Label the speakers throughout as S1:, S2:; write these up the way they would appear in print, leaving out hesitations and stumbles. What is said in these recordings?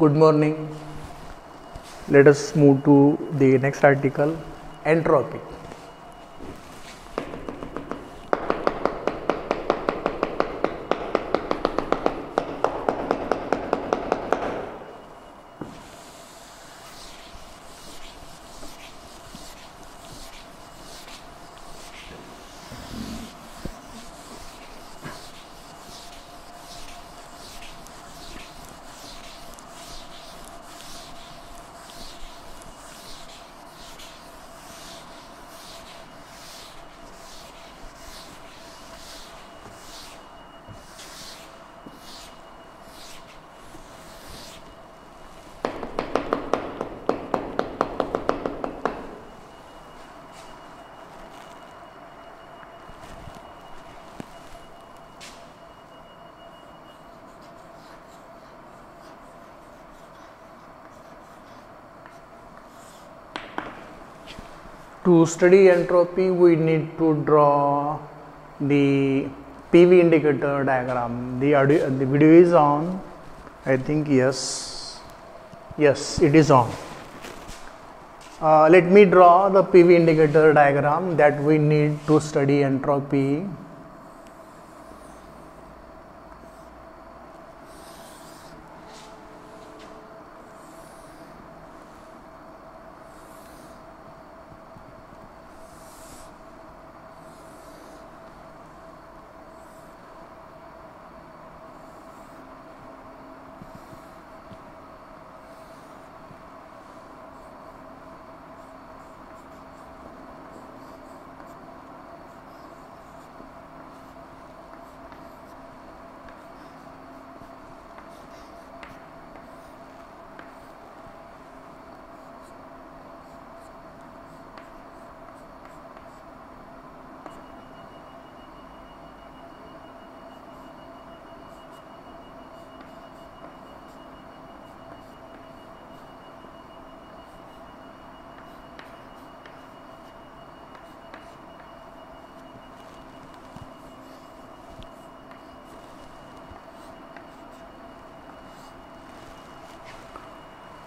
S1: Good morning. Let us move to the next article, entropy. To study entropy, we need to draw the PV indicator diagram. The video is on. I think yes, it is on. Let me draw the PV indicator diagram that we need to study entropy.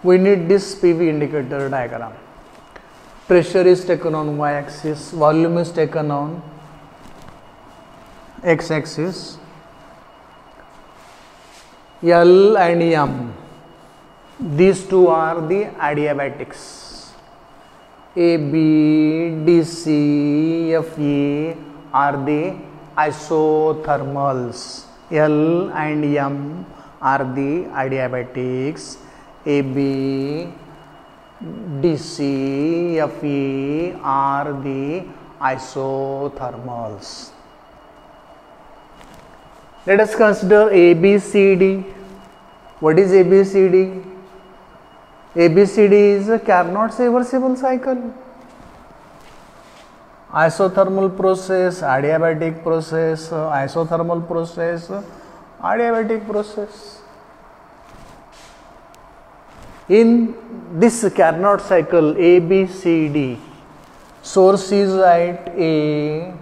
S1: We need this PV indicator diagram. Pressure is taken on y-axis, volume is taken on x-axis. L and M, these two are the adiabatics. A, B, D, C, F, E are the isothermals. L and M are the adiabatics. A, B, D, C, F, E are the isothermals. Let us consider ABCD. What is ABCD? ABCD is a Carnot's reversible cycle. Isothermal process, adiabatic process, isothermal process, adiabatic process. In this Carnot cycle ABCD, source is at A,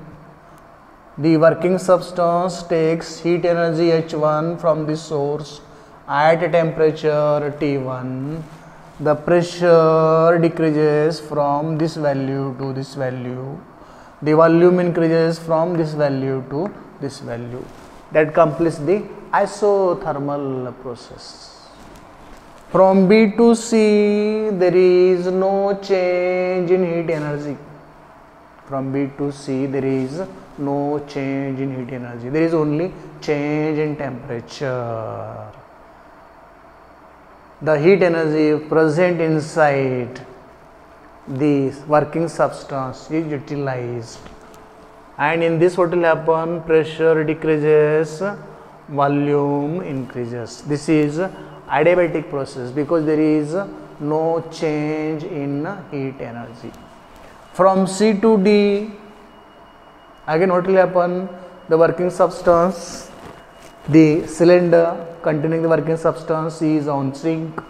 S1: the working substance takes heat energy H1 from the source at a temperature T1, the pressure decreases from this value to this value, the volume increases from this value to this value. That completes the isothermal process. From B to C, there is no change in heat energy. From B to C, there is no change in heat energy. There is only change in temperature. The heat energy present inside the working substance is utilized. And in this, what will happen? Pressure decreases, volume increases. This is adiabatic process because there is no change in heat energy. From C to D, again what will happen? The working substance, the cylinder containing the working substance is on sink.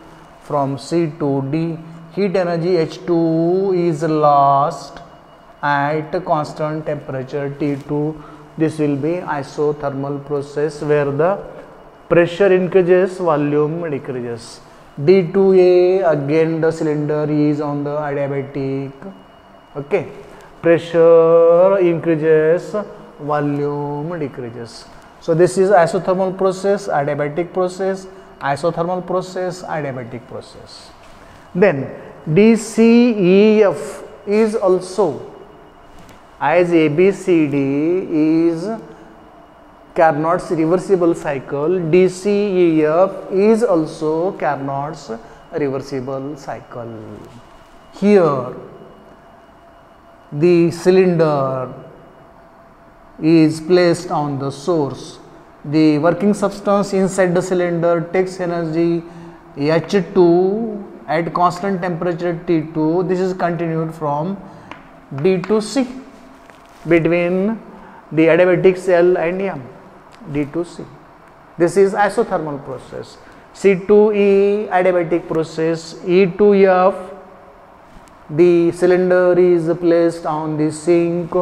S1: From C to D, heat energy H2 is lost at constant temperature T2. This will be isothermal process where the pressure increases, volume decreases. D to A, again the cylinder is on the adiabatic. Okay, pressure increases, volume decreases. So this is isothermal process, adiabatic process, isothermal process, adiabatic process. Then DCEF is also, as ABCD is Carnot's reversible cycle, DCEF is also Carnot's reversible cycle. Here the cylinder is placed on the source. The working substance inside the cylinder takes energy H2 at constant temperature T2. This is continued from D to C between the adiabatic cell and M. D to C. This is isothermal process. C to E, adiabatic process. E to F, the cylinder is placed on the sink.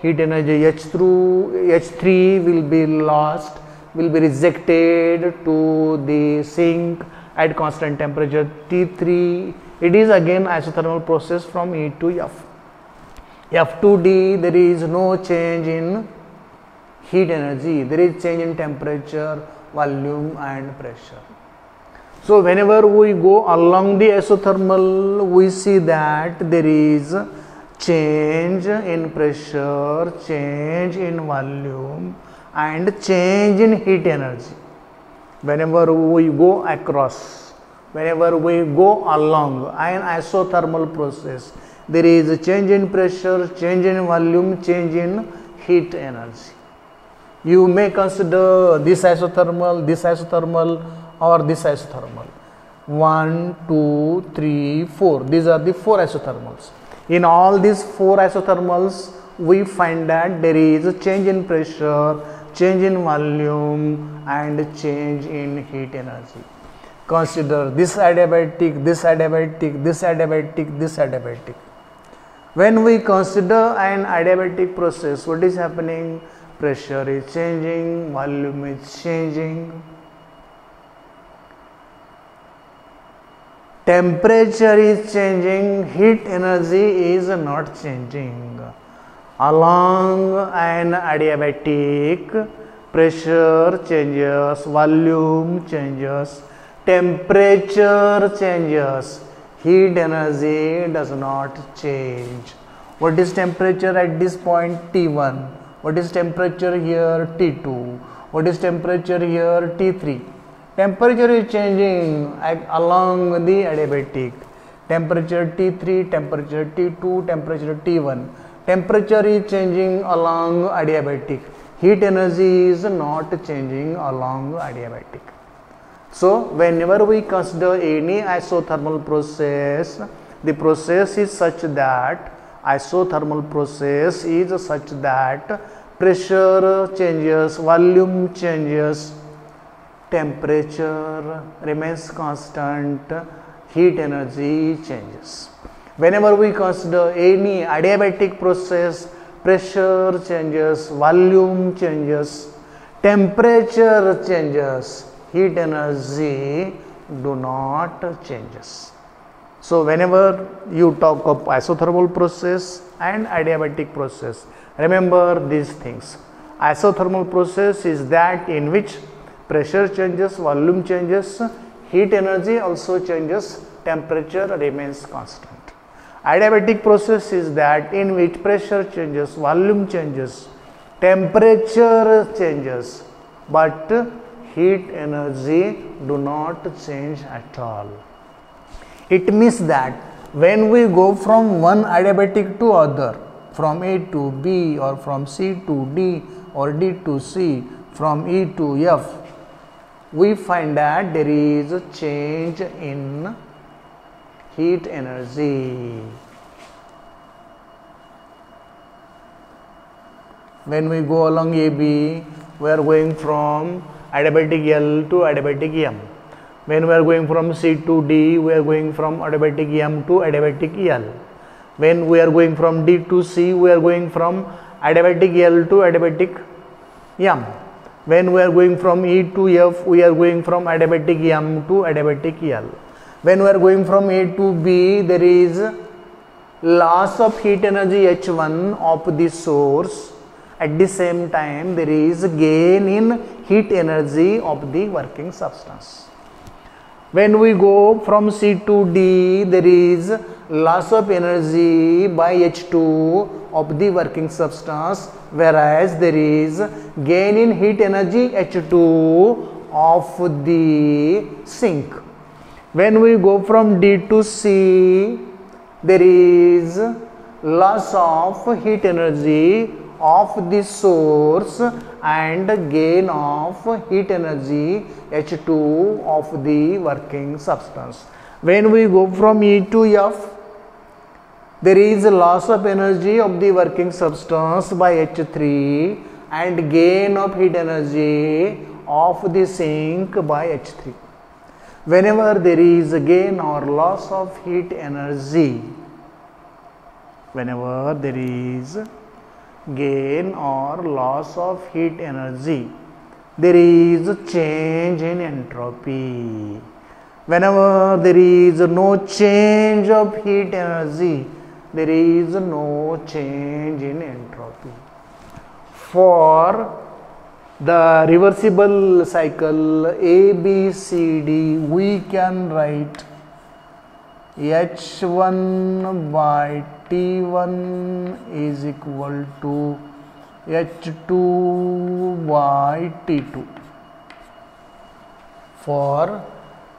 S1: Heat energy H3 will be lost, will be rejected to the sink at constant temperature T3. It is again isothermal process from E to F. F to D, there is no change in heat energy, there is change in temperature, volume and pressure. So whenever we go along the isothermal, we see that there is change in pressure, change in volume and change in heat energy. Whenever we go across, whenever we go along an isothermal process, there is a change in pressure, change in volume, change in heat energy. You may consider this isothermal or this isothermal. 1, 2, 3, 4. These are the 4 isothermals. In all these 4 isothermals, we find that there is a change in pressure, change in volume and change in heat energy. Consider this adiabatic, this adiabatic, this adiabatic, this adiabatic. When we consider an adiabatic process, what is happening? Pressure is changing, volume is changing, temperature is changing, heat energy is not changing. Along an adiabatic, pressure changes, volume changes, temperature changes, heat energy does not change. What is temperature at this point? T1. What is temperature here? T2. What is temperature here? T3. Temperature is changing along the adiabatic. Temperature T3, temperature T2, temperature T1. Temperature is changing along adiabatic. Heat energy is not changing along adiabatic. So whenever we consider any isothermal process, the process is such that pressure changes, volume changes, temperature remains constant, heat energy changes. Whenever we consider any adiabatic process, pressure changes, volume changes, temperature changes, heat energy do not changes. So whenever you talk of isothermal process and adiabatic process, remember these things. Isothermal process is that in which pressure changes, volume changes, heat energy also changes, temperature remains constant. Adiabatic process is that in which pressure changes, volume changes, temperature changes, but heat energy do not change at all. It means that when we go from one adiabatic to other, from A to B or from C to D or D to C, from E to F, we find that there is a change in heat energy. When we go along AB, we are going from adiabatic L to adiabatic M. When we are going from C to D, we are going from adiabatic M to adiabatic L. When we are going from D to C, we are going from adiabatic L to adiabatic M. When we are going from E to F, we are going from adiabatic M to adiabatic L. When we are going from A to B, there is loss of heat energy H1 of the source. At the same time, there is gain in heat energy of the working substance. When we go from C to D, there is loss of energy by H2 of the working substance, whereas there is gain in heat energy H2 of the sink. When we go from D to C, there is loss of heat energy of the source and gain of heat energy H2 of the working substance. When we go from E to F, there is loss of energy of the working substance by H3 and gain of heat energy of the sink by H3. Whenever there is a gain or loss of heat energy, whenever there is gain or loss of heat energy, there is a change in entropy. Whenever there is no change of heat energy, there is no change in entropy. For the reversible cycle ABCD, we can write H1 by T1 is equal to H2 by T2. For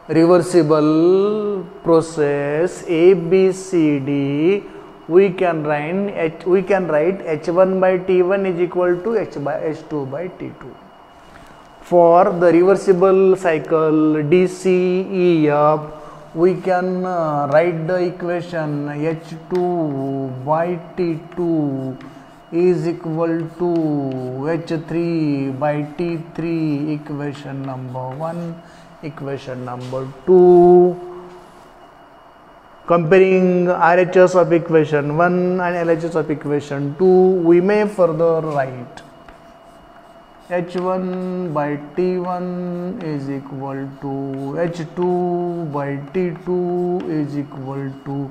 S1: reversible process ABCD, we can write H1 by T1 is equal to H2 by T2. For the reversible cycle DCEF, we can write the equation H2 by T2 is equal to H3 by T3, equation number 1, equation number 2. Comparing RHS of equation 1 and LHS of equation 2, we may further write H1 by T1 is equal to H2 by T2 is equal to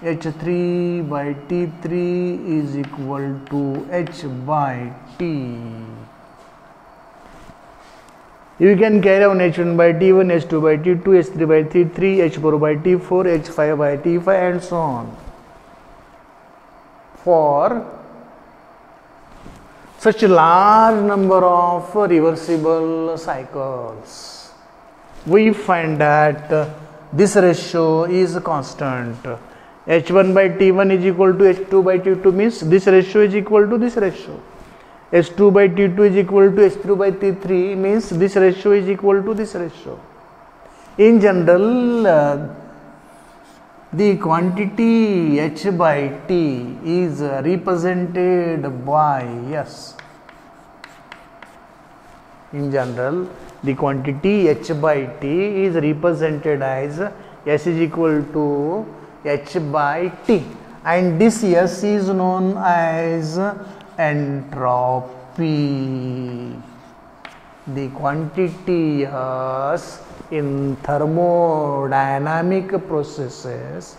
S1: H3 by T3 is equal to H by T. You can carry on H1 by T1, H2 by T2, H3 by T3, H4 by T4, H5 by T5 and so on. For such a large number of reversible cycles, we find that this ratio is constant. H1 by T1 is equal to H2 by T2 means this ratio is equal to this ratio. H2 by T2 is equal to H3 by T3 means this ratio is equal to this ratio. In general, the quantity H by T is represented by S. In general, the quantity H by T is represented as S is equal to H by T, and this S is known as entropy. The quantity S in thermodynamic processes,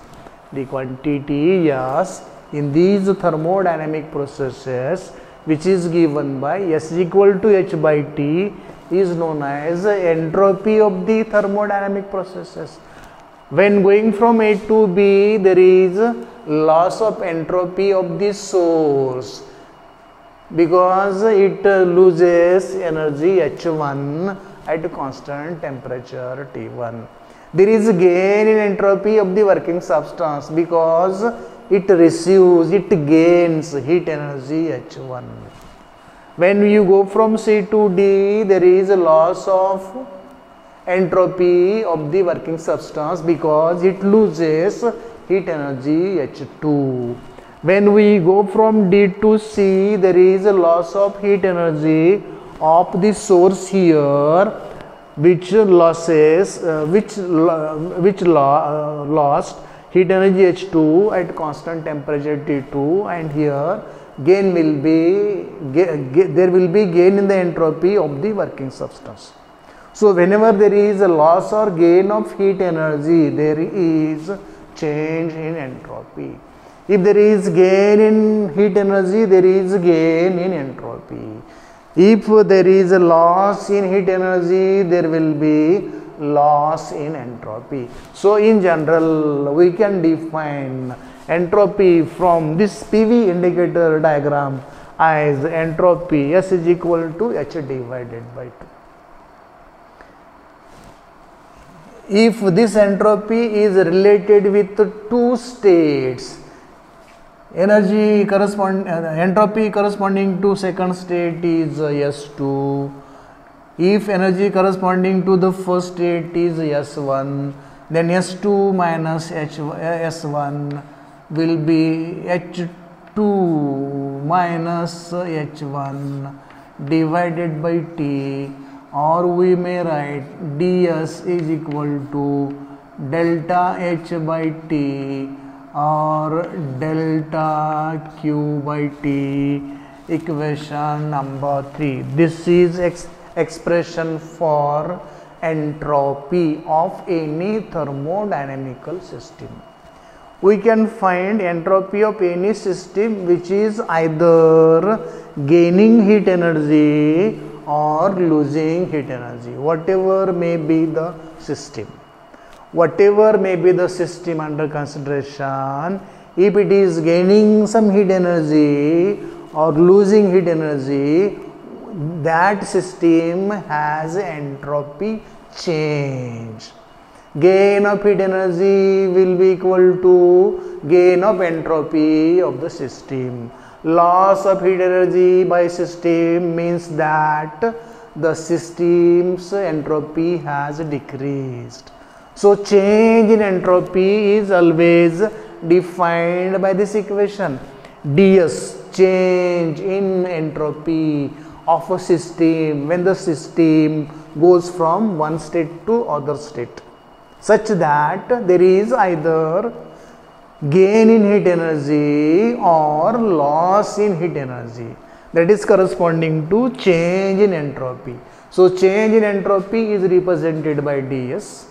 S1: the quantity S in these thermodynamic processes, which is given by S equal to H by T, is known as entropy of the thermodynamic processes. When going from A to B, there is loss of entropy of the source because it loses energy H1 at constant temperature T1. There is gain in entropy of the working substance because it gains heat energy H1. When you go from C to D, there is a loss of entropy of the working substance because it loses heat energy H2. When we go from D to C, there is a loss of heat energy of the source here, which lost heat energy H2 at constant temperature T2, and here gain will be there will be gain in the entropy of the working substance. So whenever there is a loss or gain of heat energy, there is change in entropy. If there is gain in heat energy, there is gain in entropy. If there is a loss in heat energy, there will be loss in entropy. So in general, we can define entropy from this PV indicator diagram as entropy S is equal to H divided by 2. If this entropy is related with two states, entropy corresponding to second state is S2. If energy corresponding to the first state is S1, then S2 minus S1 will be H2 minus H1 divided by T, or we may write ds is equal to delta H by T or delta Q by T, equation number 3. This is expression for entropy of any thermodynamical system. We can find entropy of any system which is either gaining heat energy or losing heat energy, whatever may be the system. Whatever may be the system under consideration, if it is gaining some heat energy or losing heat energy, that system has entropy change. Gain of heat energy will be equal to gain of entropy of the system. Loss of heat energy by system means that the system's entropy has decreased. So change in entropy is always defined by this equation. ds, change in entropy of a system when the system goes from one state to other state, such that there is either gain in heat energy or loss in heat energy, that is corresponding to change in entropy. So change in entropy is represented by ds.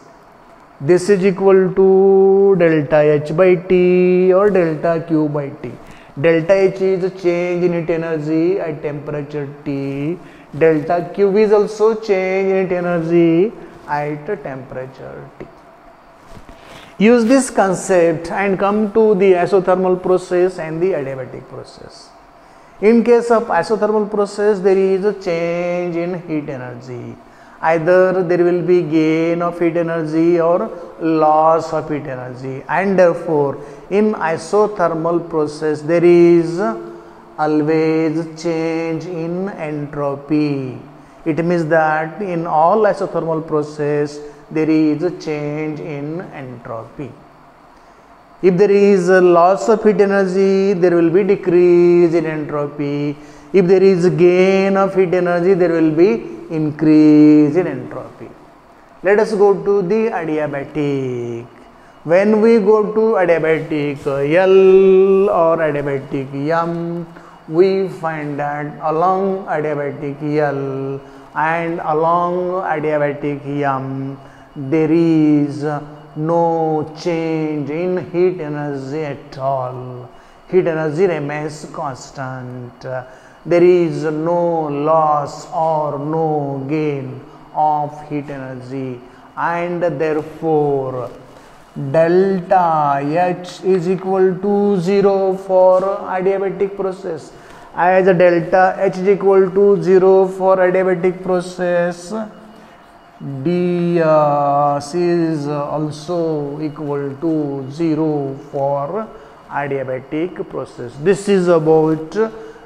S1: This is equal to delta H by T or delta Q by T. Delta H is a change in heat energy at temperature T. Delta Q is also change in heat energy at temperature T. Use this concept and come to the isothermal process and the adiabatic process. In case of isothermal process, there is a change in heat energy. Either there will be gain of heat energy or loss of heat energy, and therefore in isothermal process there is always change in entropy. It means that in all isothermal process there is a change in entropy. If there is a loss of heat energy, there will be decrease in entropy. If there is gain of heat energy, there will be increase in entropy. Let us go to the adiabatic. When we go to adiabatic L or adiabatic M, we find that along adiabatic L and along adiabatic M, there is no change in heat energy at all. Heat energy remains constant. There is no loss or no gain of heat energy, and therefore delta H is equal to 0 for adiabatic process. As delta H is equal to 0 for adiabatic process, ds is also equal to 0 for adiabatic process. This is about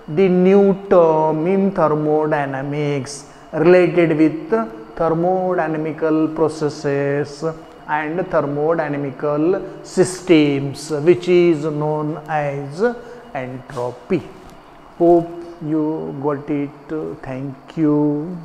S1: the new term in thermodynamics related with thermodynamical processes and thermodynamical systems, which is known as entropy. Hope you got it. Thank you.